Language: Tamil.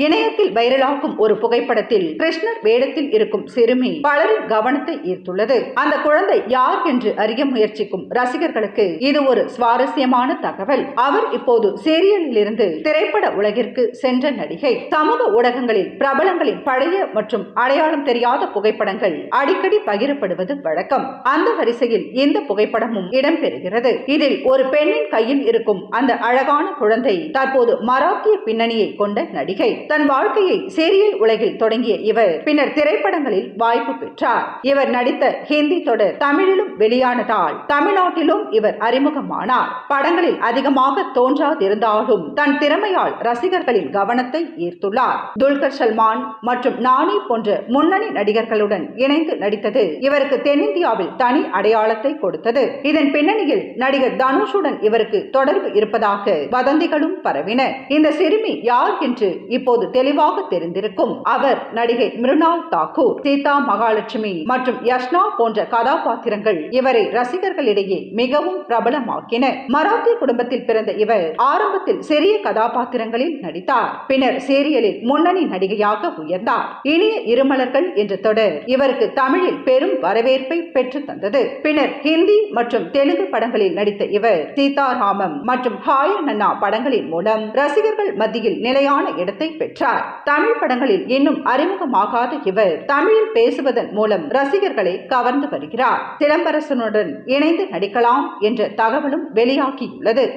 இணையத்தில் வைரலாகும் ஒரு புகைப்படத்தில் கிருஷ்ணர் வேடத்தில் இருக்கும் சிறுமி பலரின் கவனத்தை ஈர்த்துள்ளது. அந்த குழந்தை யார் என்று அறிய முயற்சிக்கும் ரசிகர்களுக்கு இது ஒரு சுவாரஸ்யமான தகவல். அவர் இப்போது சீரியலில் இருந்து திரைப்பட உலகிற்கு சென்ற நடிகை. சமூக ஊடகங்களில் பிரபலங்களின் பழைய மற்றும் அடையாளம் தெரியாத புகைப்படங்கள் அடிக்கடி பகிரப்படுவது வழக்கம். அந்த வரிசையில் இந்த புகைப்படமும் இடம்பெறுகிறது. இதில் ஒரு பெண்ணின் கையில் இருக்கும் அந்த அழகான குழந்தை தற்போது மராத்திய பின்னணியை கொண்ட நடிகை. தன் வாழ்க்கையை சீரியல் உலகில் தொடங்கிய இவர் பின்னர் திரைப்படங்களில் வாய்ப்பு பெற்றார். இவர் நடித்த ஹிந்தி தொடர் தமிழிலும் வெளியானதால் தமிழ்நாட்டிலும் இவர் அறிமுகமானார். படங்களில் அதிகமாக தோன்றாதிருந்தாலும் தன் திறமையால் ரசிகர்களின் கவனத்தை ஈர்த்துள்ளார். துல்கர் சல்மான் மற்றும் நானி போன்ற முன்னணி நடிகர்களுடன் இணைந்து நடித்தது இவருக்கு தென்னிந்தியாவில் தனி அடையாளத்தை கொடுத்தது. இதன் பின்னணியில் நடிகர் தனுஷுடன் இவருக்கு தொடர்பு இருப்பதாக வதந்திகளும் பரவின. இந்த சிறுமி யார் என்று இப்போது தெளிவாக தெரிந்திருக்கும். அவர் நடிகை மிருணால் தாக்கூர், சீதா மகாலட்சுமி மற்றும் யஷ்னா போன்ற கதாபாத்திரங்கள் இவரை ரசிகர்களிடையே மிகவும் பிரபலமாக்கின. மராத்திய குடும்பத்தில் பிறந்த இவர் ஆரம்பத்தில் சிறிய கதாபாத்திரங்களில் நடித்தார். பின்னர் சீரியலில் முன்னணி நடிகையாக உயர்ந்தார். இனிய இருமலர்கள் என்ற தொடர் இவருக்கு தமிழில் பெரும் வரவேற்பை பெற்று தந்தது. பின்னர் ஹிந்தி மற்றும் தெலுங்கு படங்களில் நடித்த இவர் சீதாராமம் மற்றும் ஹாய் நன்னா படங்களின் மூலம் ரசிகர்கள் மத்தியில் நிலையான இடத்தை பெற்றார். தமிழ் படங்களில் இன்னும் அறிமுகமாகாத இவர் தமிழில் பேசுவதன் மூலம் ரசிகர்களை கவர்ந்து வருகிறார். சிலம்பரசனுடன் இணைந்து நடிக்கலாம் என்ற தகவலும் வெளியாகியுள்ளது.